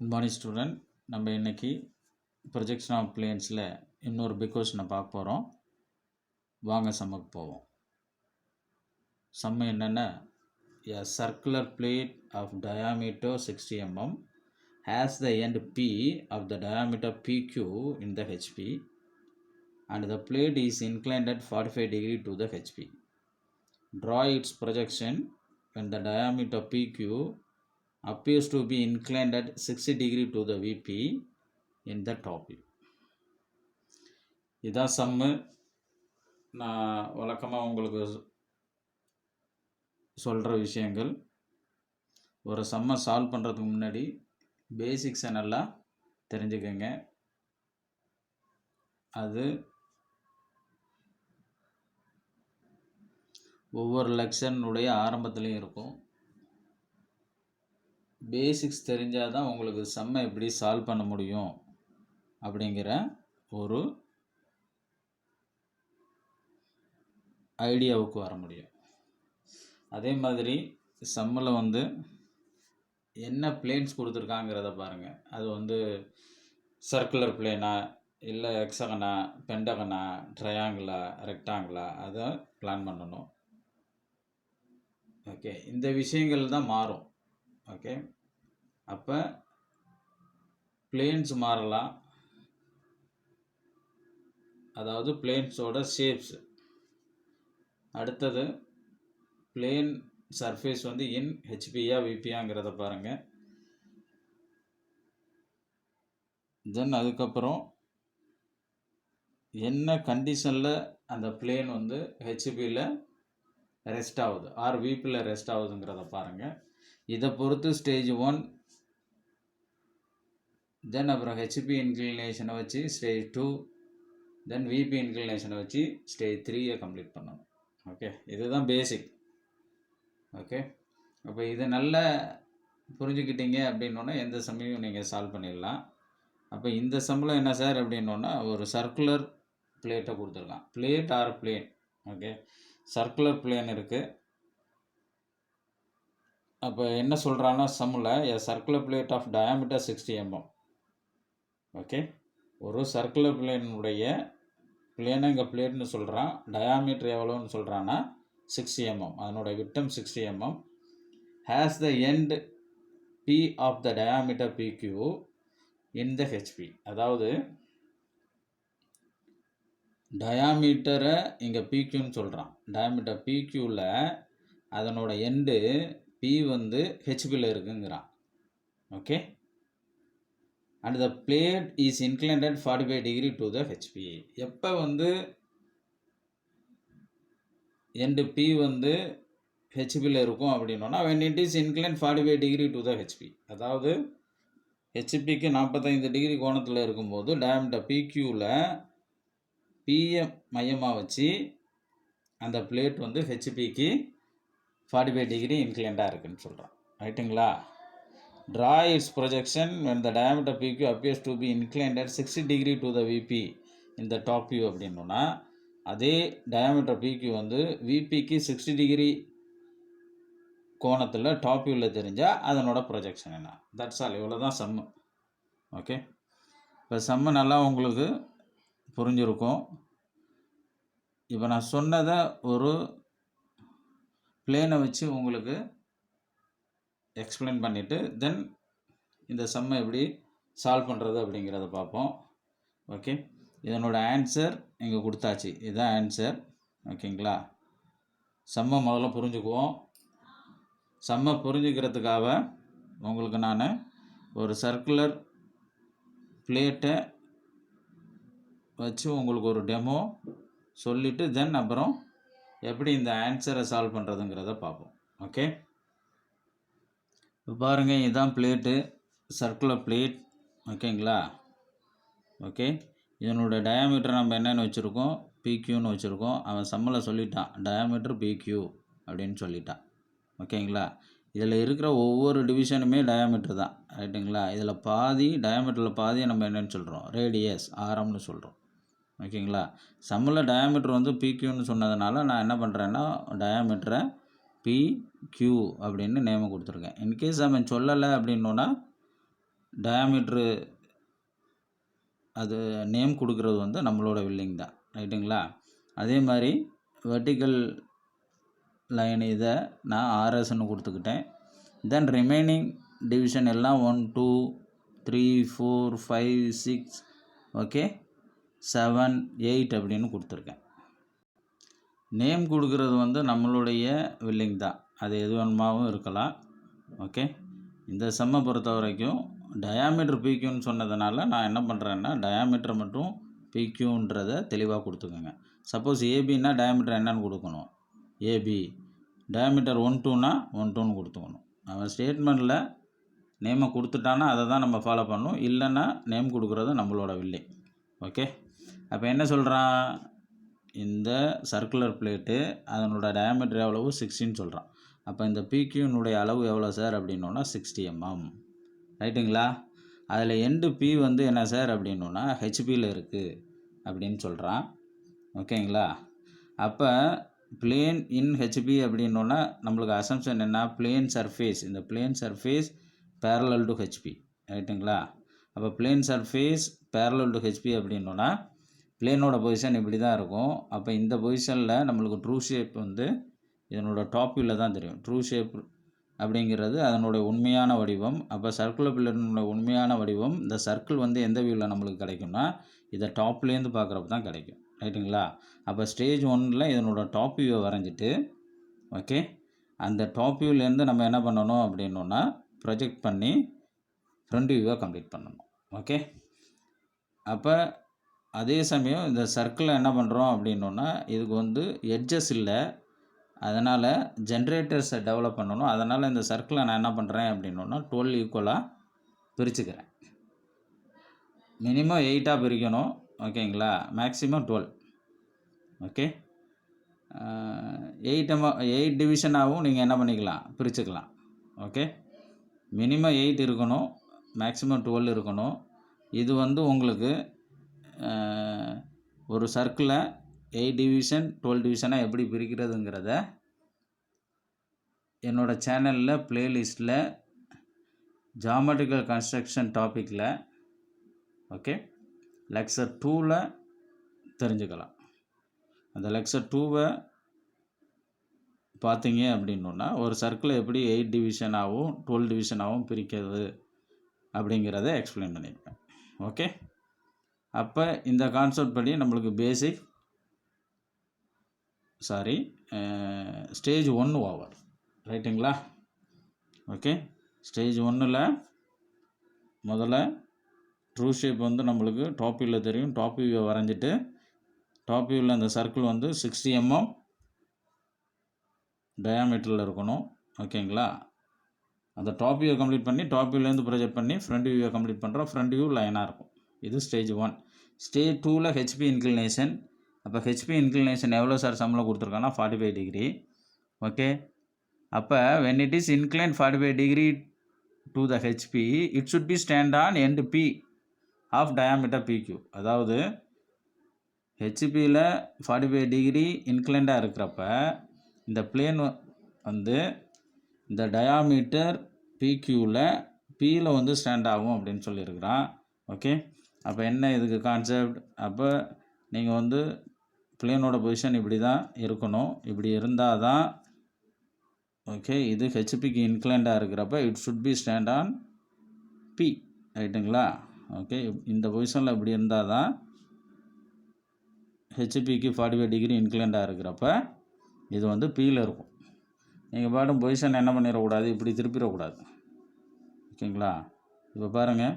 Good morning student. நம்ம இன்னைக்கு projection of பிளேன்ஸில் இன்னொரு பிக் கொஸ்டினை பார்க்க போகிறோம். வாங்க சம்முக்கு போவோம். சம்மு என்னென்னா, a circular plate of diameter 60 mm has the end P of the diameter PQ in the HP and the plate is inclined at 45 degree to the HP. Draw its projection when the diameter PQ appears to be inclined at 60 degree to the VP in the top view. இதான் சம்மு. நான் வழக்கமாக உங்களுக்கு சொல்கிற விஷயங்கள். ஒரு சம்மை solve பண்ணுறதுக்கு முன்னாடி பேசிக்ஸை நல்லா தெரிஞ்சுக்கங்க. அது ஒவ்வொரு லெக்சனுடைய ஆரம்பத்துலேயும் இருக்கும். பேசிக்ஸ் தெரிஞ்சால் தான் உங்களுக்கு சம்மை எப்படி சால்வ் பண்ண முடியும் அப்படிங்கிற ஒரு ஐடியாவுக்கு வர முடியும். அதே மாதிரி சம்மில் என்ன பிளேன்ஸ் கொடுத்துருக்காங்கிறத பாருங்கள். அது சர்க்குலர் பிளேனா, இல்லை எக்ஸகனா, பென்டகனா, ட்ரையாங்கிளா, ரெக்டாங்கிளா, அதை பிளான் பண்ணணும். ஓகே, இந்த விஷயங்கள் தான் மாறும். ஓகே, அப்போ பிளேன்ஸ் மாறலாம். அதாவது பிளேன்ஸோட ஷேப்ஸ். அடுத்தது பிளேன் சர்ஃபேஸ் இன் ஹெச்பியா விபியாங்கிறத பாருங்கள். தென் அதுக்கப்புறம் என்ன கண்டிஷனில் அந்த பிளேன் ஹெச்பியில் ரெஸ்ட் ஆகுது ஆர் விபியில் ரெஸ்ட் ஆகுதுங்கிறத பாருங்கள். இதை பொறுத்து ஸ்டேஜ் 1, தென் அப்புறம் ஹெச்பி இன்க்ளினேஷனை வச்சு ஸ்டேஜ் 2, தென் விபி இன்க்ளினேஷனை வச்சு ஸ்டேஜ் 3 கம்ப்ளீட் பண்ணணும். ஓகே, இதுதான் பேசிக். ஓகே, அப்போ இதை நல்லா புரிஞ்சுக்கிட்டீங்க அப்படின்னோன்னா எந்த சம்மையும் நீங்கள் சால்வ் பண்ணிடலாம். அப்போ இந்த சம்மில் என்ன சார் அப்படின்னோன்னா, ஒரு சர்க்குலர் பிளேட்டை கொடுத்துருக்கான். Plate or plane. Okay, circular plane இருக்குது. அப்போ என்ன சொல்கிறான்னா சம்மில் a circular plate of diameter 60 mm. Okay, ஒரு சர்க்குலர் பிளேனுடைய பிளேனை இங்கே பிளேட்னு சொல்கிறான். டயாமீட்டர் எவ்வளோன்னு சொல்கிறான்னா 60 mm. அதனோட விட்டம் 60 mm. Has the end P of the diameter PQ in the HP. அதாவது டயாமீட்டரை இங்கே PQன்னு சொல்கிறான். டயாமீட்டர் PQவில் அதனோட எண்டு P ஹெச்பியில் இருக்குங்கிறான். Okay, and the plate is inclined at 45 degree to the HP. எப்போ எண்டு P ஹெச்பியில் இருக்கும் அப்படின்னோன்னா when it is inclined 45 degree to the HP. அதாவது ஹெச்பிக்கு 45 டிகிரி கோணத்தில் இருக்கும்போது டயாமீட்டர் PQவில் பியை மையமாக வச்சு அந்த பிளேட் ஹெச்பிக்கு 45 டிகிரி இன்க்ளைண்டாக இருக்குன்னு சொல்கிறான். ரைட்டுங்களா? Draw it's projection when the diameter PQ appears to be inclined at 60 degree to the VP in the top view அப்படின்னா, அதே டயாமீட்டர் PQ விபிக்கு 60 டிகிரி கோணத்தில் டாப் வியூவில் தெரிஞ்சால் அதனோட ப்ரொஜெக்ஷன் என்ன. That's all. இவ்வளோ தான் சம்மு. ஓகே, இப்போ சம்மு நல்லா உங்களுக்கு புரிஞ்சிருக்கும். இப்போ நான் சொன்னதை ஒரு பிளேனை வச்சு உங்களுக்கு எக்ஸ்பிளைன் பண்ணிவிட்டு தென் இந்த சம்மை எப்படி சால்வ் பண்ணுறது அப்படிங்கிறத பார்ப்போம். ஓகே, இதனோட ஆன்சர் இங்கே கொடுத்தாச்சு. இதுதான் ஆன்சர். ஓகேங்களா? சம்மை முதல்ல புரிஞ்சுக்குவோம். சம்மை புரிஞ்சுக்கிறதுக்காக உங்களுக்கு நான் ஒரு சர்க்குலர் பிளேட்டை வச்சு உங்களுக்கு ஒரு டெமோ சொல்லிவிட்டு தென் அப்புறம் எப்படி இந்த ஆன்சரை சால்வ் பண்ணுறதுங்கிறத பார்ப்போம். ஓகே, இப்போ பாருங்கள், இதுதான் பிளேட்டு, சர்க்குலர் பிளேட். ஓகேங்களா? ஓகே, இதனோட டயாமீட்டர் நம்ம என்னென்னு வச்சுருக்கோம், PQன்னு வச்சுருக்கோம். அவன் சம்மில் சொல்லிட்டான் டயாமீட்டர் PQ அப்படின்னு சொல்லிட்டான். ஓகேங்களா? இதில் இருக்கிற ஒவ்வொரு டிவிஷனுமே டயாமீட்டர் தான். ரைட்டுங்களா? இதில் பாதி டயாமீட்டரில் பாதியை நம்ம என்னென்னு சொல்கிறோம், ரேடியஸ், ஆரம்னு சொல்கிறோம். ஓகேங்களா? சம்மில் டயாமீட்டர் PQன்னு சொன்னதுனால நான் என்ன பண்ணுறேன்னா டயாமீட்டரை PQ அப்படின்னு நேம் கொடுத்துருக்கேன். இன்கேஸ் அவன் சொல்லலை அப்படின்னோன்னா டயாமீட்ரு அது நேம் கொடுக்குறது வந்து நம்மளோட வில்லிங் தான், ரைட்டுங்களா? அதே மாதிரி வெர்டிக்கல் லைன் இதை நான் ஆர்எஸ்ன்னு கொடுத்துக்கிட்டேன். தென் ரிமைனிங் டிவிஷன் எல்லாம் 1 2 3 4 5 6 ஓகே 7 8 அப்படின்னு கொடுத்துருக்கேன். நேம் கொடுக்குறது வந்து நம்மளுடைய வில்லிங் தான், அது எது வேணுமாவும் இருக்கலாம். ஓகே, இந்த செம்மை பொறுத்த வரைக்கும் டயாமீட்டர் பிக்யூன்னு சொன்னதுனால நான் என்ன பண்ணுறேன்னா டயாமீட்டர் மட்டும் பிக்யூன்றதை தெளிவாக கொடுத்துக்கோங்க. சப்போஸ் ஏபின்னா டயாமீட்டர் என்னன்னு கொடுக்கணும், ஏபி. டயாமீட்டர் 1 2னா 1 2ன்னு கொடுத்துக்கணும். அவன் ஸ்டேட்மெண்ட்டில் நேமை கொடுத்துட்டானா அதை தான் நம்ம ஃபாலோ பண்ணணும், இல்லைன்னா நேம் கொடுக்குறது நம்மளோட வில்லிங். ஓகே, அப்போ என்ன சொல்கிறான், இந்த சர்க்குலர் பிளேட்டு அதனோட டயாமீட்டர் எவ்வளவு 16 சொல்கிறான். அப்போ இந்த பிக்யூனுடைய அளவு எவ்வளோ சார் அப்படின்னோன்னா 60 mm, ரைட்டுங்களா? அதில் எண்டு பி வந்து என்ன சார் அப்படின்னோன்னா ஹெச்பியில் இருக்குது அப்படின்னு சொல்கிறான். ஓகேங்களா? அப்போ பிளேன் இன் ஹெச்பி அப்படின்னோன்னா நம்மளுக்கு அசம்ஷன் என்ன, பிளேன் சர்ஃபேஸ், இந்த plane surface parallel to HP, ரைட்டுங்களா? அப்போ plane surface parallel to HP அப்படின்னோன்னா பிளேனோட பொசிஷன் இப்படி தான் இருக்கும். அப்போ இந்த பொசிஷனில் நம்மளுக்கு ட்ரூ ஷேப் வந்து இதனோட டாப் வியூவில் தான் தெரியும். ட்ரூ ஷேப் அப்படிங்கிறது அதனுடைய உண்மையான வடிவம். அப்போ சர்க்குலர் பிளேனோட உண்மையான வடிவம் இந்த சர்க்கிள் வந்து எந்த வியூவில் நம்மளுக்கு கிடைக்கும்னா இதை டாப்லேருந்து பார்க்குறப்ப தான் கிடைக்கும், ரைட்டுங்களா? அப்போ ஸ்டேஜ் 1ல் இதனோட டாப் வியூவை வரைஞ்சிட்டு ஓகே அந்த டாப் வியூலேருந்து நம்ம என்ன பண்ணணும் அப்படின்னோன்னா ப்ரொஜெக்ட் பண்ணி ஃப்ரண்ட் வியூவை கம்ப்ளீட் பண்ணணும். ஓகே, அப்போ அதே சமயம் இந்த சர்க்கிளை என்ன பண்ணுறோம் அப்படின்னோன்னா இதுக்கு வந்து எட்ஜஸ் இல்லை, அதனால் ஜென்ரேட்டர்ஸை டெவலப் பண்ணணும். அதனால் இந்த சர்க்கிளை நான் என்ன பண்ணுறேன் அப்படின்னோன்னா 12 ஈக்குவலாக பிரிச்சுக்கிறேன். மினிமம் 8ஆக பிரிக்கணும், ஓகேங்களா? மேக்ஸிமம் 12. ஓகே, 8 டிவிஷனாகவும் நீங்கள் என்ன பண்ணிக்கலாம், பிரிச்சுக்கலாம். ஓகே, மினிமம் 8 இருக்கணும், மேக்ஸிமம் 12 இருக்கணும். இது வந்து உங்களுக்கு ஒரு சர்க்கிளை 8 டிவிஷன் 12 டிவிஷனாக எப்படி பிரிக்கிறதுங்கிறத என்னோடய சேனலில் ப்ளேலிஸ்ட்டில் ஜாமெட்ரிக்கல் கன்ஸ்ட்ரக்ஷன் டாப்பிக்கில் ஓகே லெக்சர் 2ல் தெரிஞ்சுக்கலாம். அந்த லெக்சர் 2வை பார்த்தீங்க அப்படின்னா ஒரு சர்க்கிளை எப்படி 8 டிவிஷனாகவும் 12 டிவிஷனாகவும் பிரிக்கிறது அப்படிங்கிறத எக்ஸ்பிளைன் பண்ணியிருப்பேன். ஓகே, அப்போ இந்த கான்செப்ட் படி நம்மளுக்கு பேசிக் ஸ்டேஜ் 1 ஓவர், ரைட்டுங்களா? ஓகே, ஸ்டேஜ் 1ல் முதல்ல ட்ரூ ஷேப் வந்து நம்மளுக்கு டாப் வியூவில் தெரியும். டாப் வியூவை வரைஞ்சிட்டு டாப் வியூவில் அந்த சர்க்கிள் வந்து 60 mm டயாமீட்டரில் இருக்கணும், ஓகேங்களா? அந்த டாப் வியூவை கம்ப்ளீட் பண்ணி டாப் வியூலேருந்து ப்ரொஜெக்ட் பண்ணி ஃப்ரண்ட் வியூவை கம்ப்ளீட் பண்ணுறோம். ஃப்ரண்ட் வியூ லைனாக இருக்கும். இது ஸ்டேஜ் 1. ஸ்டேஜ் 2ல் ஹெச்பி இன்க்ளினேஷன். அப்போ ஹெச்பி இன்க்ளினேஷன் எவ்வளோ சார் சம்மில் கொடுத்துருக்காங்கன்னா 45 டிகிரி. ஓகே, அப்போ when it is inclined 45 degree to the HP it should be stand on end P of diameter PQ. அதாவது ஹெச்பியில் 45 டிகிரி இன்க்ளைண்டாக இருக்கிறப்ப இந்த பிளேன் வந்து இந்த டயாமீட்டர் பிக்யூவில் பியில் வந்து ஸ்டாண்ட் ஆகும் அப்படின்னு சொல்லியிருக்கிறான். ஓகே, அப்போ என்ன இதுக்கு கான்செப்ட், அப்போ நீங்கள் வந்து பிளேனோட பொசிஷன் இப்படி தான் இருக்கணும், இப்படி இருந்தால் தான் ஓகே இது ஹெச்பிக்கு இன்க்ளைண்டாக இருக்கிறப்ப it should be stand on B, ரைட்டுங்களா? ஓகே, இந்த பொசிஷனில் இப்படி இருந்தால் தான் ஹெச்பிக்கு 45 டிகிரி இன்க்ளைண்டாக இருக்கிறப்ப இது வந்து பியில் இருக்கும். நீங்கள் பாட்டும் பொசிஷன் என்ன பண்ணிடக்கூடாது, இப்படி திருப்பிடக்கூடாது, ஓகேங்களா? இப்போ பாருங்கள்,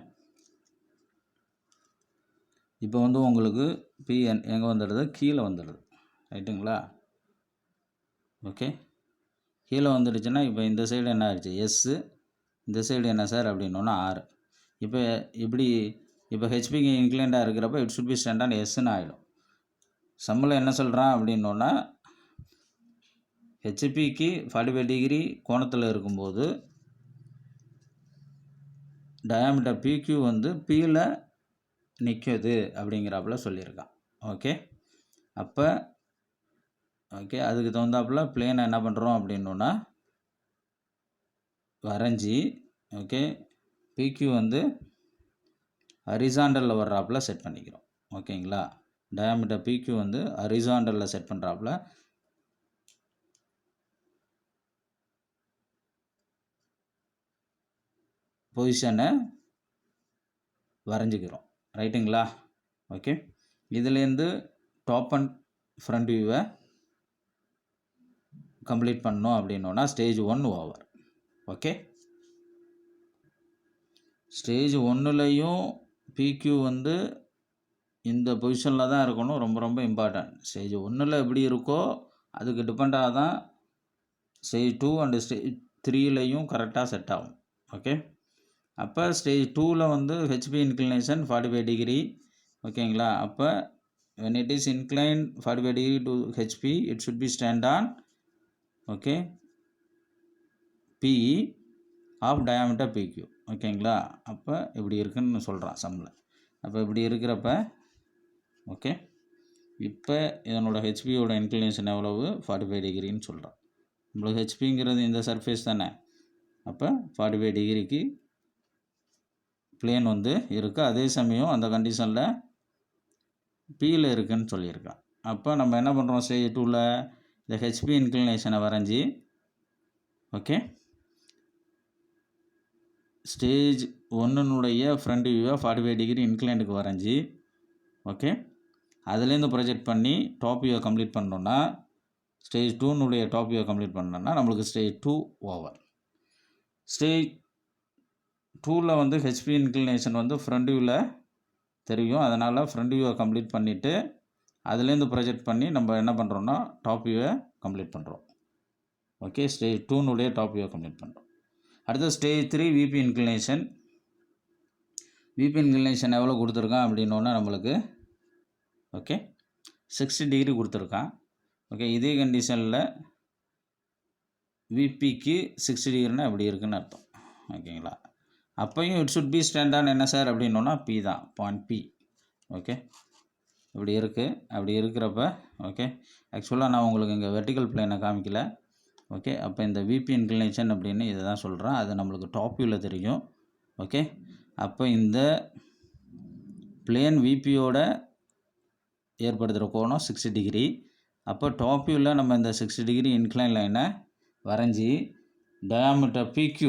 இப்போ வந்து உங்களுக்கு பி எங்கே வந்துடுது, கீழே வந்துடுது, ரைட்டுங்களா? ஓகே, கீழே வந்துடுச்சுன்னா இப்போ இந்த சைடு என்ன ஆயிடுச்சு எஸ்ஸு, இந்த சைடு என்ன சார் அப்படின்னோன்னா 6. இப்போ இப்படி இப்போ ஹெச்பிக்கு இன்க்ளைண்டாக இருக்கிறப்ப it should be stand on எஸ்ன்னு ஆகிடும். சம்மில் என்ன சொல்கிறான் அப்படின்னோன்னா ஹெச்பிக்கு 45 டிகிரி கோணத்தில் இருக்கும்போது டயாமீட்டர் பிக்யூ வந்து பியில் நிற்குது அப்படிங்கிறாப்புல சொல்லியிருக்கான். ஓகே, அப்போ ஓகே அதுக்கு தகுந்தாப்புல பிளேனை என்ன பண்ணுறோம் அப்படின்னோன்னா வரைஞ்சி ஓகே பிக்யூ வந்து ஹரிசாண்டலில் வர்றாப்புல செட் பண்ணிக்கிறோம். ஓகேங்களா? டயாமீட்டர் PQ வந்து ஹரிசாண்டலில் செட் பண்ணுறாப்புல பொசிஷனை வரைஞ்சிக்கிறோம். ரைட்டுங்களா? ஓகே. இதுலேருந்து டாப் அண்ட் ஃப்ரண்ட் வியூவை கம்ப்ளீட் பண்ணோம் அப்படின்னோன்னா ஸ்டேஜ் 1 ஓவர். ஓகே. ஸ்டேஜ் 1லையும் PQ வந்து இந்த பொசிஷனில் தான் இருக்கணும். ரொம்ப ரொம்ப இம்பார்ட்டன்ட். ஸ்டேஜ் 1ல் எப்படி இருக்கோ அதுக்கு டிபெண்டாக தான் ஸ்டேஜ் 2 அண்டு ஸ்டேஜ் 3லையும் கரெக்டாக செட் ஆகும். ஓகே. அப்போ ஸ்டேஜ் 2ல் வந்து ஹெச்பி இன்க்ளினேஷன் 45 டிகிரி. ஓகேங்களா? அப்போ when it is inclined 45 degree to HP, it should be stand on okay PE of diameter PQ. ஓகேங்களா? அப்போ இப்படி இருக்குன்னு சொல்கிறான் சம்மில். அப்போ இப்படி இருக்கிறப்ப ஓகே, இப்போ இதனோட ஹெச்பியோட இன்க்ளினேஷன் எவ்வளவு? 45 டிகிரின்னு சொல்கிறான். நம்மளுக்கு ஹெச்பிங்கிறது இந்த சர்ஃபேஸ் தானே. அப்போ 45 டிகிரிக்கு பிளேன் வந்து இருக்குது. அதே சமயம் அந்த கண்டிஷனில் பியில் இருக்குதுன்னு சொல்லியிருக்கான். அப்போ நம்ம என்ன பண்ணுறோம்? ஸ்டேஜ் 2ல் இந்த ஹெச்பி இன்க்ளினேஷனை வரைஞ்சி ஓகே ஸ்டேஜ் 1னுடைய ஃப்ரண்ட் வியூவை 45 டிகிரி இன்க்ளைண்டுக்கு வரைஞ்சி ஓகே அதுலேருந்து ப்ரொஜெக்ட் பண்ணி டாப் வியூவை கம்ப்ளீட் பண்ணோன்னா ஸ்டேஜ் 2னுடைய டாப் வியூவை கம்ப்ளீட் பண்ணோன்னா நம்மளுக்கு ஸ்டேஜ் 2 ஓவர். ஸ்டேஜ் 2ல் வந்து ஹெச்பி இன்க்ளினேஷன் வந்து ஃப்ரண்ட் வியூவில் தெரியும். அதனால் ஃப்ரண்ட் வியூவை கம்ப்ளீட் பண்ணிவிட்டு அதுலேருந்து ப்ரொஜெக்ட் பண்ணி நம்ம என்ன பண்ணுறோன்னா டாப் வியூவை கம்ப்ளீட் பண்ணுறோம். ஓகே. ஸ்டேஜ் 2னுடைய டாப் வியூவை கம்ப்ளீட் பண்ணுறோம். அடுத்து stage 3 VP inclination. VP inclination எவ்வளோ கொடுத்துருக்கான் அப்படின்னோன்னா நம்மளுக்கு ஓகே 60 டிகிரி கொடுத்துருக்கான். ஓகே. இதே கண்டிஷனில் விபிக்கு 60 டிகிரினா இப்படி இருக்குன்னு அர்த்தம். ஓகேங்களா? அப்பையும் இட் ஷுட் பி ஸ்டாண்டான் என்ன சார் அப்படின்னோன்னா பி தான், பாயிண்ட் பி. ஓகே. இப்படி இருக்குது. அப்படி இருக்கிறப்ப ஓகே ஆக்சுவலாக நான் உங்களுக்கு இங்கே வெர்டிக்கல் பிளேனை காமிக்கல. ஓகே. அப்போ இந்த விபி இன்க்ளினேஷன் அப்படின்னு இதை தான் சொல்கிறேன். அது நம்மளுக்கு டாப் வியூவில் தெரியும். ஓகே. அப்போ இந்த பிளேன் விபியோட ஏற்படுத்துகிற கோணம் 60 டிகிரி. அப்போ டாப் வியூவில் நம்ம இந்த 60 டிகிரி இன்க்ளைன் லைனை வரைஞ்சி டயாமீட்டர் PQ,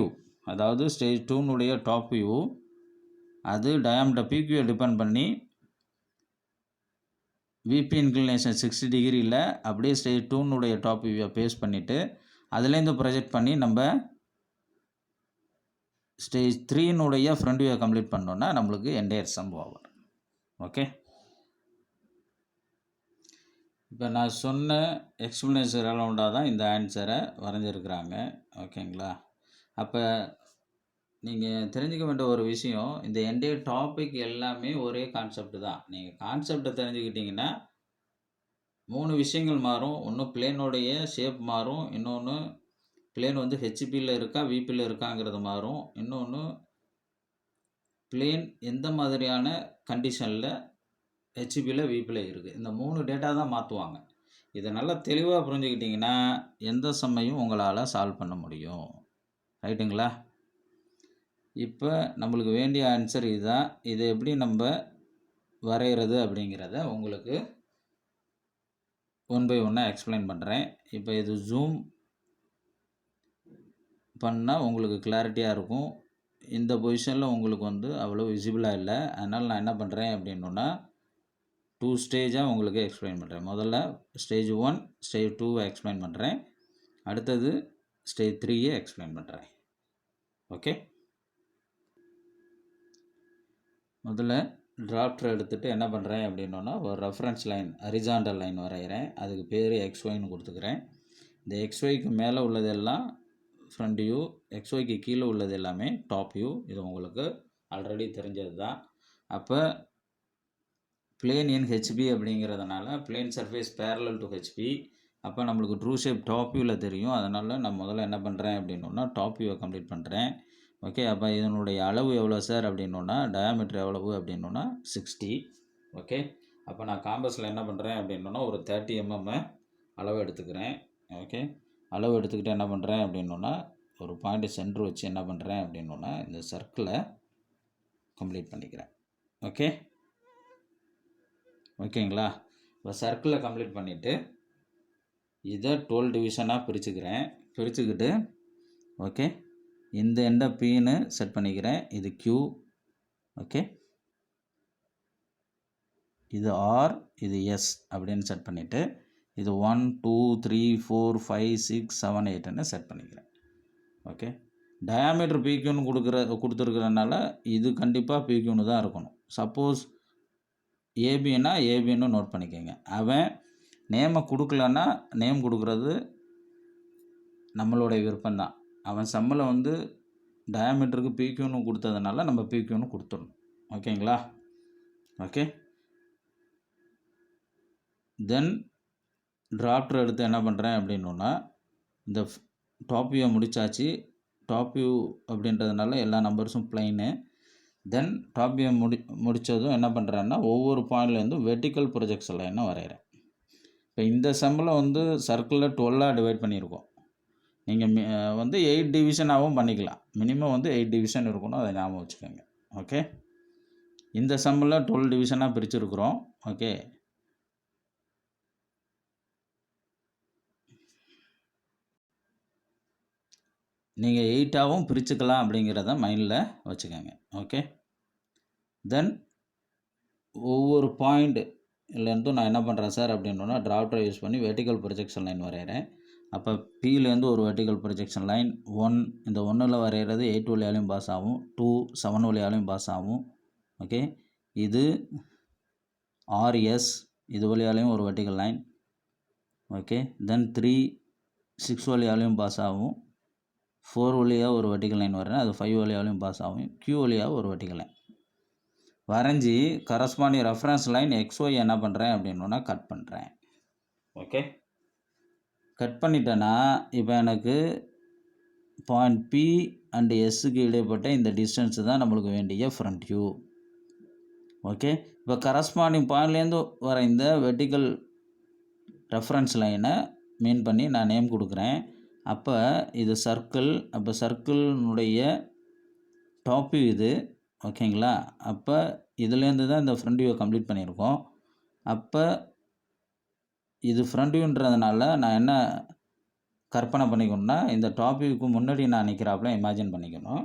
அதாவது ஸ்டேஜ் 2னுடைய டாப் வியூ, அது டயாமீட்டர் PQவை டிபெண்ட் பண்ணி விபி இன்க்ளினேஷன் 60 டிகிரியில் அப்படியே ஸ்டேஜ் 2னுடைய டாப் வியூவை பேஸ் பண்ணிவிட்டு அதுலேருந்து ப்ரொஜெக்ட் பண்ணி நம்ம ஸ்டேஜ் 3னுடைய ஃப்ரண்ட் வியூவை கம்ப்ளீட் பண்ணோன்னா நம்மளுக்கு என்டையர் சம் ஓவர். ஓகே. இப்போ நான் சொன்ன எக்ஸ்பிளனேஷன் ரெலவெண்ட்டாக தான் இந்த ஆன்சரை வரைஞ்சிருக்கிறாங்க. ஓகேங்களா? அப்போ நீங்கள் தெரிஞ்சுக்க வேண்டிய ஒரு விஷயம், இந்த என்டையர் டாபிக் எல்லாமே ஒரே கான்செப்ட் தான். நீங்கள் கான்செப்டை தெரிஞ்சுக்கிட்டிங்கன்னா 3 விஷயங்கள் மாறும். ஒன்று பிளேனுடைய ஷேப் மாறும், இன்னொன்று பிளேன் வந்து ஹெச்பியில் இருக்கா விபியில் இருக்காங்கிறது மாறும், இன்னொன்று பிளேன் எந்த மாதிரியான கண்டிஷனில் ஹெச்பியில் விபியில் இருக்குது. இந்த 3 டேட்டா தான் மாற்றுவாங்க. இதை நல்லா தெளிவாக புரிஞ்சுக்கிட்டிங்கன்னா எந்த சம்மையும் உங்களால் சால்வ் பண்ண முடியும். ரைட்டுங்களா? இப்போ நம்மளுக்கு வேண்டிய ஆன்சர் இதுதான். இதை எப்படி நம்ம வரைகிறது அப்படிங்கிறத உங்களுக்கு ஒன் பை ஒன்னாக எக்ஸ்பிளைன் பண்ணுறேன். இப்போ இது ஜூம் பண்ணால் உங்களுக்கு கிளாரிட்டியாக இருக்கும். இந்த பொசிஷனில் உங்களுக்கு வந்து அவ்வளோ விசிபிளாக இல்லை. அதனால் நான் என்ன பண்ணுறேன் அப்படின்னா 2 ஸ்டேஜாக உங்களுக்கு எக்ஸ்பிளைன் பண்ணுறேன். முதல்ல ஸ்டேஜ் 1 ஸ்டேஜ் 2வை எக்ஸ்பிளைன் பண்ணுறேன். அடுத்தது ஸ்டேஜ் 3யை எக்ஸ்பிளைன் பண்ணுறேன். ஓகே. முதல்ல டிராஃப்டர் எடுத்துகிட்டு என்ன பண்ணுறேன் அப்படின்னா ஒரு ரெஃபரன்ஸ் லைன் ஹரிசாண்டல் லைன் வரைகிறேன். அதுக்கு பேர் XYன்னு கொடுத்துக்கிறேன். இந்த XYக்கு மேலே உள்ளதெல்லாம் ஃப்ரண்ட் வியூ, XYக்கு கீழே உள்ளது எல்லாமே டாப் வியூ. இது உங்களுக்கு ஆல்ரெடி தெரிஞ்சது தான். அப்போ பிளேன் இன் ஹெச்பி அப்படிங்கிறதுனால plane surface parallel to HP. அப்போ நம்மளுக்கு ட்ரூ ஷேப் டாப் வியூவில் தெரியும். அதனால் நான் முதல்ல என்ன பண்ணுறேன் அப்படின்னா டாப் வியூவை கம்ப்ளீட் பண்ணுறேன். ஓகே. அப்போ இதனுடைய அளவு எவ்வளோ சார் அப்படின்னா டயாமீட்டர் எவ்வளவு அப்படின்னா 60. ஓகே. அப்போ நான் காம்பஸில் என்ன பண்ணுறேன் அப்படின்னா ஒரு 30 mm அளவு எடுத்துக்கிறேன். ஓகே. அளவு எடுத்துக்கிட்டு என்ன பண்ணுறேன் அப்படின்னா ஒரு பாயிண்ட் சென்டர் வச்சு என்ன பண்ணுறேன் அப்படின்னா இந்த சர்க்கிளை கம்ப்ளீட் பண்ணிக்கிறேன். ஓகே ஓகேங்களா. இப்போ சர்க்கிளை கம்ப்ளீட் பண்ணிவிட்டு இதை 12 டிவிஷனாக பிரிச்சுக்கிட்டு ஓகே இந்த எண்டை பின்னு செட் பண்ணிக்கிறேன். இது Q ஓகே, இது R, இது S அப்படின்னு செட் பண்ணிவிட்டு இது 1 2 3 4 5 6 7 8ன்னு செட் பண்ணிக்கிறேன். ஓகே, டயாமீட்டர் பிக்யூன்னு கொடுத்துருக்கிறனால இது கண்டிப்பாக பிக்யூன்னு தான் இருக்கணும். சப்போஸ் ஏபின்னா ஏபின்னு நோட் பண்ணிக்கோங்க. அவன் நேமை கொடுக்கலன்னா நேம் கொடுக்குறது நம்மளுடைய விருப்பம்தான். அவன் சம்மில் வந்து டயாமீட்டருக்கு பிக்யூன்னு கொடுத்ததுனால நம்ம பிக்யூன்னு கொடுத்துடணும். ஓகேங்களா. ஓகே, தென் டிராஃப்டர் எடுத்து என்ன பண்ணுறேன் அப்படின்னா இந்த டாப் வியூவை முடித்தாச்சு. டாப் வியூ அப்படின்றதுனால எல்லா நம்பர்ஸும் பிளைனு. தென் டாப் வியூ முடித்ததும் என்ன பண்ணுறேன்னா ஒவ்வொரு பாயிண்ட்லேருந்தும் வெர்டிக்கல் ப்ரொஜெக்ஷன் லைனை வரைகிறேன். இப்போ இந்த சம்மில் வந்து சர்க்கிளில் 12ஆக டிவைட் பண்ணியிருக்கோம். நீங்கள் வந்து 8 டிவிஷனாகவும் பண்ணிக்கலாம். மினிமம் வந்து 8 டிவிஷன் இருக்கணும், அதை ஞாபகம் வச்சுக்கோங்க. ஓகே, இந்த சம்மில் 12 டிவிஷனாக பிரிச்சுருக்குறோம். ஓகே, நீங்கள் 8ஆகவும் பிரிச்சுக்கலாம் அப்படிங்கிறத மைண்டில் வச்சுக்கோங்க. ஓகே, தென் ஒவ்வொரு பாயிண்ட்லேருந்தும் நான் என்ன பண்ணுறேன் சார் அப்படின்னா டிராஃப்டரை யூஸ் பண்ணி வெர்டிக்கல் ப்ரொஜெக்ஷன் லைன் வரைகிறேன். அப்போ பிலேருந்து ஒரு வெர்டிக்கல் ப்ரொஜெக்ஷன் லைன் 1, இந்த 1ல் வரைகிறது 8 வழியாலையும் பாஸ் ஆகும், 2 7 வழியாலையும் பாஸ் ஆகும். ஓகே, இது RS, இது வழியாலையும் ஒரு வெர்டிக்கல் லைன். ஓகே, தென் 3 6 வழியாலையும் பாஸ் ஆகும், 4 வழியாக ஒரு வெர்டிக்கல் லைன் வரைகிறேன், அது 5 வழியாலையும் பாஸ் ஆகும், Q வழியாக ஒரு வெர்டிக்கல் லைன் வரைஞ்சி கரஸ்பாண்டிங் ரெஃபரன்ஸ் லைன் XY என்ன பண்ணுறேன் அப்படின்னா கட் பண்ணுறேன். ஓகே, கட் பண்ணிட்டேன்னா இப்போ எனக்கு பாயிண்ட் P அண்ட் Sக்கு இடைப்பட்ட இந்த டிஸ்டன்ஸு தான் நம்மளுக்கு வேண்டிய ஃப்ரண்ட் வியூ. ஓகே, இப்போ கரஸ்பாண்டிங் பாயிண்ட்லேருந்து வர இந்த வெர்டிக்கல் ரெஃபரன்ஸ் லைனை மீன் பண்ணி நான் நேம் கொடுக்குறேன். அப்போ இது சர்க்கிள், அப்போ சர்க்கிளினுடைய டாப் வியூ இது. ஓகேங்களா. அப்போ இதுலேருந்து தான் இந்த ஃப்ரண்ட் வியூவை கம்ப்ளீட் பண்ணியிருக்கோம். அப்போ இது ஃப்ரண்ட் வியூன்றதுனால நான் என்ன கற்பனை பண்ணிக்கணும்னா இந்த டாப் வியூவுக்கு முன்னாடி நான் நிற்கிறாப்புல இமேஜின் பண்ணிக்கணும்.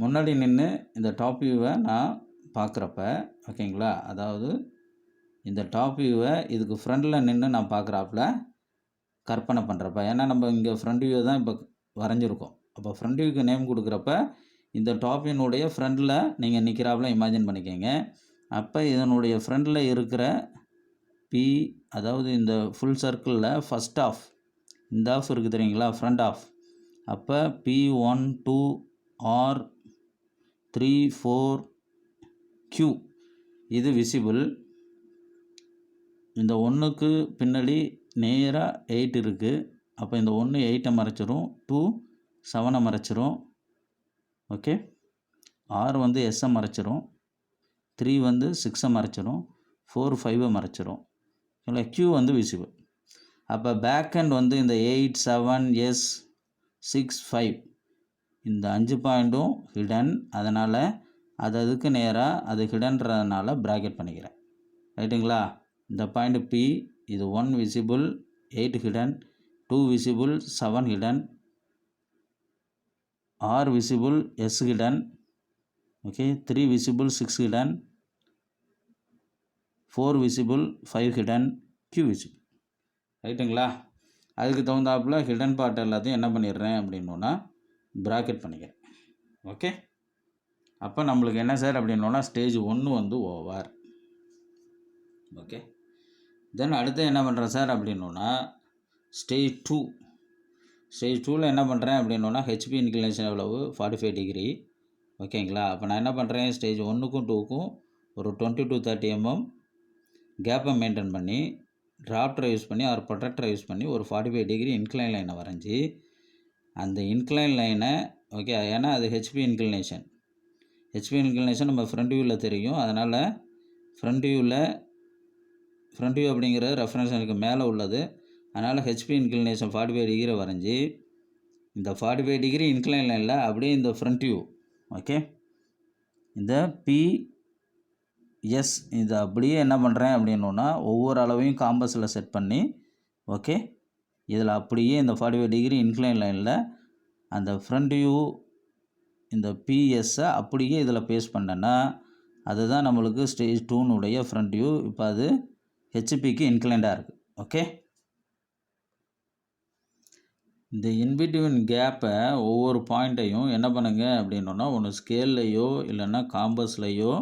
முன்னாடி நின்று இந்த டாப் வியூவை நான் பார்க்குறப்ப ஓகேங்களா, அதாவது இந்த டாப் வியூவை இதுக்கு ஃப்ரண்டில் நின்று நான் பார்க்குறாப்புல கற்பனை பண்ணுறப்ப, ஏன்னா நம்ம இங்கே ஃப்ரண்ட் வியூவை தான் இப்போ வரைஞ்சிருக்கோம். அப்போ ஃப்ரண்ட் வியூக்கு நேம் கொடுக்குறப்ப இந்த டாப் வியூனுடைய ஃப்ரண்டில் நீங்கள் நிற்கிறாப்புல இமேஜின் பண்ணிக்கோங்க. அப்போ இதனுடைய ஃப்ரண்டில் இருக்கிற P, அதாவது இந்த ஃபுல் சர்க்கிளில் ஃபஸ்ட் ஆஃப், இந்த ஆஃப் இருக்குது தெரியுங்களா, ஃப்ரண்ட் ஆஃப். அப்போ P1 2 R 3 4 Q இது விசிபிள். இந்த 1க்கு பின்னாடி நேராக 8 இருக்குது. அப்போ இந்த 1 8ஐ மறைச்சிரும், 2 7ஐ மறைச்சிரும். ஓகே, R வந்து Sஐ மறைச்சிரும், 3 வந்து 6ஐ மறைச்சிரும், 4 5ஐ மறைச்சிரும். இல்லை, Q வந்து விசிபிள். அப்போ பேக் ஹேண்ட் வந்து இந்த 8 7 S 6 5 இந்த 5 பாயிண்ட்டும் ஹிடன். அதனால் அதுக்கு நேராக அது ஹிடன்றதுனால ப்ராக்கெட் பண்ணிக்கிறேன். ரைட்டுங்களா. இந்த பாயிண்ட் P, இது 1 visible 8 hidden, 2 visible 7 hidden, R visible S hidden. Okay, 3 visible 6 hidden, 4 visible 5 hidden, Q visible. ரைட்டுங்களா. அதுக்கு தகுந்தாப்புல ஹிடன் பார்ட் எல்லாத்தையும் என்ன பண்ணிடுறேன் அப்படின்னா ப்ராக்கெட் பண்ணிக்கிறேன். ஓகே, அப்போ நம்மளுக்கு என்ன சார் அப்படின்னா ஸ்டேஜ் 1 வந்து ஓவர். ஓகே, தென் அடுத்து என்ன பண்ணுறேன் சார் அப்படின்னா ஸ்டேஜ் 2. ஸ்டேஜ் 2ல் என்ன பண்ணுறேன் அப்படின்னா ஹெச்பி இன்க்ளினேஷன் எவ்வளவு 45 டிகிரி. ஓகேங்களா. அப்போ நான் என்ன பண்ணுறேன், ஸ்டேஜ் 1க்கும் 2க்கும் ஒரு 20 to 30 mm கேப்பை மெயின்டைன் பண்ணி டிராஃப்டரை யூஸ் பண்ணி ஒரு ப்ரொடக்டரை யூஸ் பண்ணி ஒரு 45 டிகிரி இன்க்ளைன் லைனை வரைஞ்சி அந்த இன்க்ளைன் லைனை ஓகே, ஏன்னா அது ஹெச்பி இன்க்ளினேஷன். ஹெச்பி இன்க்ளினேஷன் நம்ம ஃப்ரண்ட் வியூவில் தெரியும். அதனால் ஃப்ரண்ட் வியூ அப்படிங்கிற ரெஃபரன்ஸ் எனக்கு மேலே உள்ளது. அதனால் ஹெச்பி இன்க்ளினேஷன் 45 டிகிரி வரைஞ்சி இந்த 45 டிகிரி இன்க்ளைன் லைனில் அப்படியே இந்த ஃப்ரண்ட் வியூ ஓகே, இந்த P எஸ் இது அப்படியே என்ன பண்ணுறேன் அப்படின்னா ஒவ்வொரு அளவையும் காம்பஸில் செட் பண்ணி ஓகே இதில் அப்படியே இந்த 45 டிகிரி இன்க்ளைன் லைனில் அந்த ஃப்ரண்ட் வியூ இந்த பிஎஸ்ஸை அப்படியே இதில் பேஸ்ட் பண்ணேன்னா அதுதான் நம்மளுக்கு ஸ்டேஜ் 2னுடைய ஃப்ரண்ட் வியூ. இப்போ அது ஹெச்பிக்கு இன்க்ளைண்டாக இருக்குது. ஓகே, இந்த இன்பிட்வீன் கேப்பை ஒவ்வொரு பாயிண்ட்டையும் என்ன பண்ணுங்க அப்படின்னா ஒன்று ஸ்கேல்லையோ இல்லைன்னா காம்பஸ்லையோ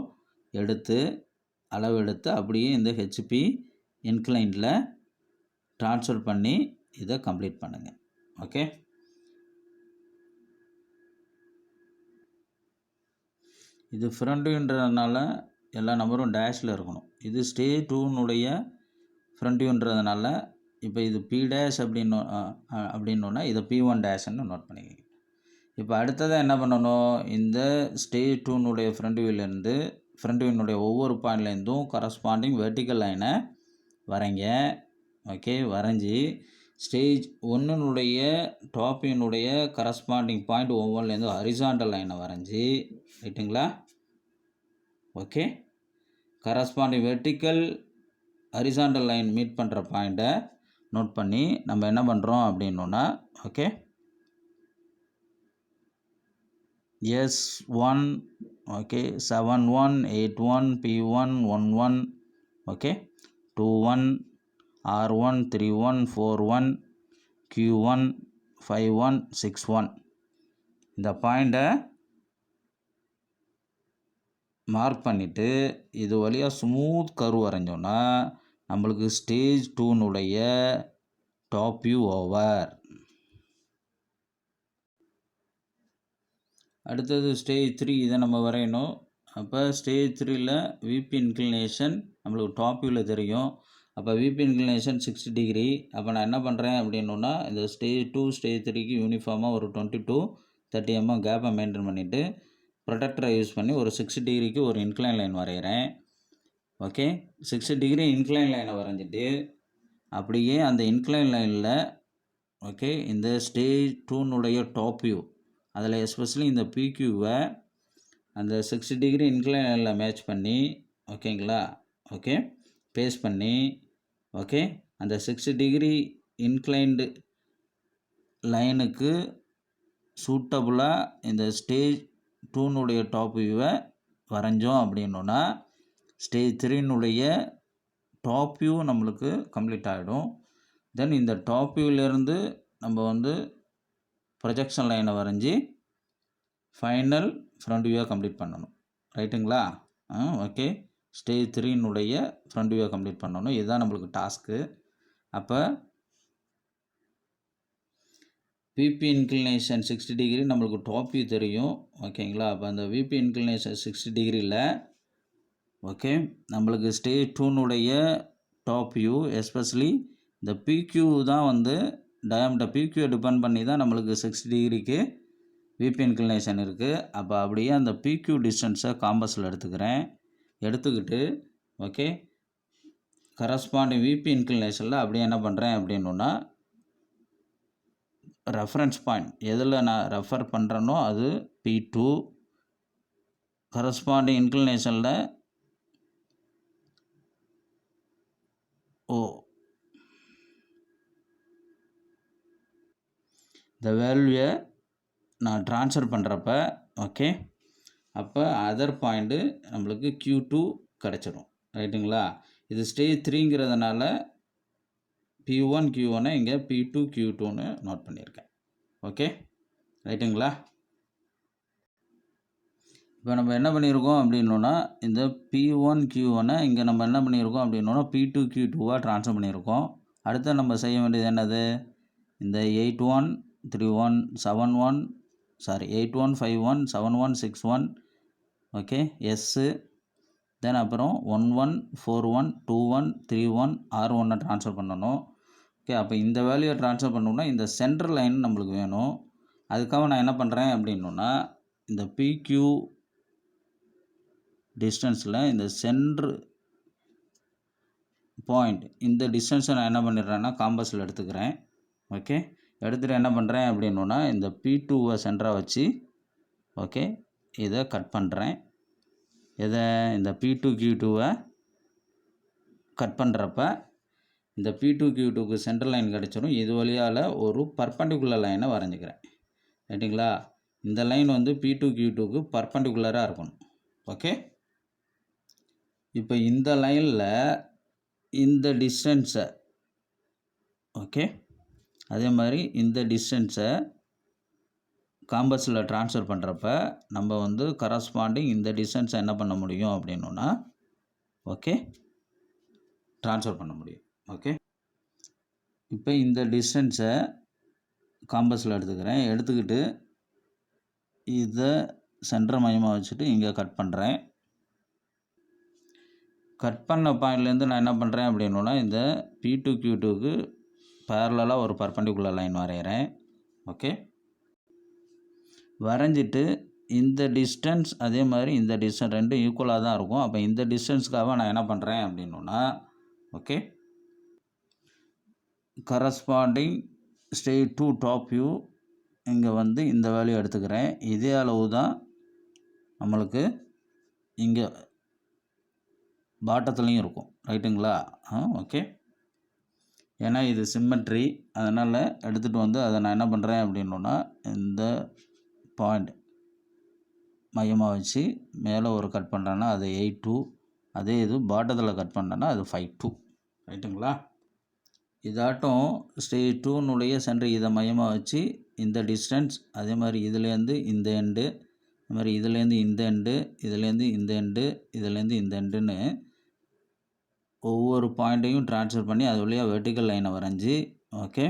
எடுத்து அளவெடுத்து அப்படியே இந்த ஹெச்பி இன்க்ளைண்டில் ட்ரான்ஸ்ஃபர் பண்ணி இதை கம்ப்ளீட் பண்ணுங்கள். ஓகே, இது ஃப்ரண்ட்ன்றதுனால எல்லா நம்பரும் டேஷில் இருக்கணும். இது ஸ்டேஜ் 2னுடைய ஃப்ரண்ட் வியூன்றதுனால இப்போ இது பி டேஷ் அப்படின்னோன்னா இதை P1 டேஷ்ன்னு நோட் பண்ணிக்கோங்க. இப்போ அடுத்ததாக என்ன பண்ணணும், இந்த ஸ்டேஜ் 2னுடைய ஃப்ரண்ட் வியூலேருந்து ஃப்ரண்ட் வியூனுடைய ஒவ்வொரு பாயிண்ட்லேருந்தும் கரஸ்பாண்டிங் வெர்டிக்கல் லைனை வரைங்க. ஓகே, வரைஞ்சி ஸ்டேஜ் 1னுடைய டாப் வியூனுடைய கரஸ்பாண்டிங் பாயிண்ட் ஒவ்வொன்றுலேருந்து ஹரிசாண்டல் லைனை வரைஞ்சி ரைட்டுங்களா. Okay, corresponding vertical horizontal line meet பண்ணுற பாயிண்ட்டை நோட் பண்ணி நம்ம என்ன பண்ணுறோம் அப்படின்னா okay S1 okay 71 81 P1 11 okay 21 R1 31 41 Q1 51 61 இந்த பாயிண்ட்டை மார்க் பண்ணிவிட்டு இது வழியாக ஸ்மூத் கர்வ் வரைஞ்சோன்னா நம்மளுக்கு ஸ்டேஜ் 2னுடைய டாப் வியூ ஓவர். அடுத்தது ஸ்டேஜ் 3 இதை நம்ம வரையணும். அப்போ ஸ்டேஜ் 3ல் விபி இன்க்ளினேஷன் நம்மளுக்கு டாப் வியூவில் தெரியும். அப்போ விபி இன்க்ளினேஷன் 60 டிகிரி. அப்போ நான் என்ன பண்ணுறேன் அப்படின்னா இந்த ஸ்டேஜ் 2 ஸ்டேஜ் 3க்கு யூனிஃபார்மாக ஒரு 20 to 30 mm கேப்பை மெயின்டைன் பண்ணிவிட்டு ப்ரொடக்டரை யூஸ் பண்ணி ஒரு 60 டிகிரிக்கு ஒரு இன்க்ளைன் லைன் வரைகிறேன். ஓகே, 60 டிகிரி இன்க்ளைன் லைனை வரைஞ்சிட்டு அப்படியே அந்த இன்க்ளைன் லைனில் ஓகே இந்த ஸ்டேஜ் 2னுடைய டாப் வியூ அதில் எஸ்பெஷலி இந்த பிக்யூவை அந்த 60 டிகிரி இன்க்ளைன் லைனில் மேட்ச் பண்ணி ஓகேங்களா. ஓகே, பேஸ்ட் பண்ணி ஓகே அந்த 60 டிகிரி இன்க்ளைன்டு லைனுக்கு சூட்டபுளாக இந்த ஸ்டேஜ் 2னுடைய டாப் வியூவை வரைஞ்சோம் அப்படின்னா ஸ்டேஜ் 3னுடைய டாப் வியூ நம்மளுக்கு கம்ப்ளீட் ஆகிடும். தென் இந்த டாப் வியூவிலேருந்து நம்ம ப்ரொஜெக்ஷன் லைனை வரைஞ்சி ஃபைனல் ஃப்ரண்ட் வியூவை கம்ப்ளீட் பண்ணணும். ரைட்டுங்களா. ஓகே, ஸ்டேஜ் 3னுடைய ஃப்ரண்ட் வியூவை கம்ப்ளீட் பண்ணணும். இதுதான் நம்மளுக்கு டாஸ்க்கு. அப்போ விபி இன்க்ளினேஷன் 60 டிகிரி நம்மளுக்கு டாப் வியூ தெரியும். ஓகேங்களா. அப்போ அந்த விபி இன்க்ளினேஷன் 60 டிகிரியில் ஓகே நம்மளுக்கு ஸ்டேஜ் 2னுடைய டாப் வியூ எஸ்பெஷலி இந்த பிக்யூ தான் டயாமீட்டர் பிக்யூவை டிபெண்ட் பண்ணி தான் நம்மளுக்கு 60 டிகிரிக்கு விபி இன்க்ளினேஷன் இருக்குது. அப்போ அப்படியே அந்த பிக்யூ டிஸ்டன்ஸை காம்பஸில் எடுத்துக்கிட்டு ஓகே கரஸ்பாண்டிங் விபி இன்க்ளினேஷனில் அப்படியே என்ன பண்ணுறேன் அப்படின்னா ரெஃபரன்ஸ் பாயிண்ட் எதில் நான் ரெஃபர் பண்ணுறேனோ அது P2 கரஸ்பாண்டிங் இன்க்ளினேஷனில் இந்த வேல்யூவை நான் ட்ரான்ஸ்ஃபர் பண்ணுறப்ப ஓகே அப்போ அதர் பாயிண்ட்டு நம்மளுக்கு Q2 கிடச்சிடும். ரைட்டுங்களா. இது ஸ்டேஜ் 3ங்கிறதுனால P1 Q1 இங்கே P2 Q2ன்னு நோட் பண்ணியிருக்கேன். ஓகே, ரைட்டுங்களா. இப்போ நம்ம என்ன பண்ணியிருக்கோம் அப்படின்னா இந்த P1 Q1 இங்கே நம்ம என்ன பண்ணியிருக்கோம் அப்படின்னா P2 Q2வாக ட்ரான்ஸ்ஃபர் பண்ணியிருக்கோம். அடுத்து நம்ம செய்ய வேண்டியது என்னது, இந்த 8151 7161 ஓகே எஸ்ஸு தென் அப்புறம் 11 41 21 31 R1 ட்ரான்ஸ்ஃபர் பண்ணணும். ஓகே, அப்போ இந்த வேல்யூவை ட்ரான்ஸ்ஃபர் பண்ணணும்னா இந்த சென்ட்ரல் லைன் நம்மளுக்கு வேணும். அதுக்காக நான் என்ன பண்ணுறேன் அப்படின்னா இந்த PQ டிஸ்டன்ஸில் இந்த சென்ட்ரு பாயிண்ட் இந்த டிஸ்டன்ஸை நான் என்ன பண்ணிடுறேன்னா காம்பஸில் எடுத்துக்கிறேன். ஓகே, எடுத்துகிட்டு என்ன பண்ணுறேன் அப்படின்னா இந்த P2வை சென்டராக வச்சு ஓகே இதை கட் பண்ணுறேன். எதை இந்த P2Q2வை கட் பண்ணுறப்ப இந்த P2Q2க்கு சென்டர் லைன் கிடச்சிரும். இது வழியால் ஒரு பர்பண்டிகுலர் லைனை வரைஞ்சிக்கிறேன். ரைட்டுங்களா? இந்த லைன் வந்து P2Q2க்கு பர்பண்டிகுலராக இருக்கணும். ஓகே. இப்போ இந்த லைனில் இந்த டிஸ்டன்ஸை ஓகே அதே மாதிரி இந்த டிஸ்டன்ஸை காம்பஸில் ட்ரான்ஸ்ஃபர் பண்ணுறப்ப நம்ம வந்து கரஸ்பாண்டிங் இந்த டிஸ்டன்ஸை என்ன பண்ண முடியும் அப்படின்னா ஓகே ட்ரான்ஸ்ஃபர் பண்ண முடியும். ஓகே. இப்போ இந்த டிஸ்டன்ஸை காம்பஸில் எடுத்துக்கிட்டு இதை சென்டர் மையமாக வச்சுட்டு இங்கே கட் பண்ணுறேன். கட் பண்ண பாயிண்ட்லேருந்து நான் என்ன பண்ணுறேன் அப்படின்னா இந்த P2Q2க்கு பேரலாக ஒரு பர்பண்டிகுலர் லைன் வரைகிறேன். ஓகே. வரைஞ்சிட்டு இந்த டிஸ்டன்ஸ் அதே மாதிரி இந்த டிஸ்டன்ஸ் ரெண்டும் ஈக்குவலாக தான் இருக்கும். அப்போ இந்த டிஸ்டன்ஸ்க்காக நான் என்ன பண்ணுறேன் அப்படின்னா okay corresponding straight to top view இங்கே வந்து இந்த வேல்யூ எடுத்துக்கிறேன். இதே அளவு தான் நம்மளுக்கு இங்கே பாட்டத்துலேயும் இருக்கும். ரைட்டுங்களா? ஓகே. ஏன்னா இது சிம்மெட்ரி, அதனால் எடுத்துகிட்டு வந்து அதை நான் என்ன பண்ணுறேன் அப்படின்னா இந்த பாயிண்ட் மையமாக வச்சு மேலே ஒரு கட் பண்ணுறேன்னா அது 8-2, அதே இது பாட்டத்தில் கட் பண்ணுறேன்னா அது 5-2. ரைட்டுங்களா? இதாட்டம் ஸ்ட்ரெயிட் 2னுடைய சென்டர் இதை மையமாக வச்சு இந்த டிஸ்டன்ஸ் அதே மாதிரி இதுலேருந்து இந்த எண்டு அது மாதிரி இதுலேருந்து இந்த எண்டு இதுலேருந்து இந்த எண்டு இதுலேருந்து இந்த எண்டுன்னு ஒவ்வொரு பாயிண்ட்டையும் ட்ரான்ஸ்ஃபர் பண்ணி அது வழியாக வெர்டிக்கல் லைனை வரைஞ்சி ஓகே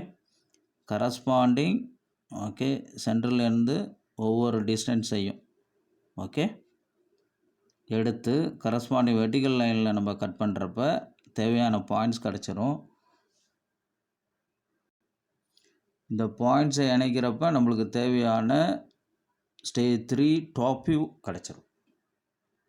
கரஸ்பாண்டிங் ஓகே சென்டர்லேருந்து ஒவ்வொரு டிஸ்டன்ஸையும் ஓகே எடுத்து கரஸ்பாண்டிங் வெர்டிக்கல் லைனில் நம்ம கட் பண்ணுறப்ப தேவையான பாயிண்ட்ஸ் கிடச்சிரும். இந்த பாயிண்ட்ஸை இணைக்கிறப்ப நம்மளுக்கு தேவையான ஸ்டேஜ் 3 டாப் வியூ கிடச்சிரும்.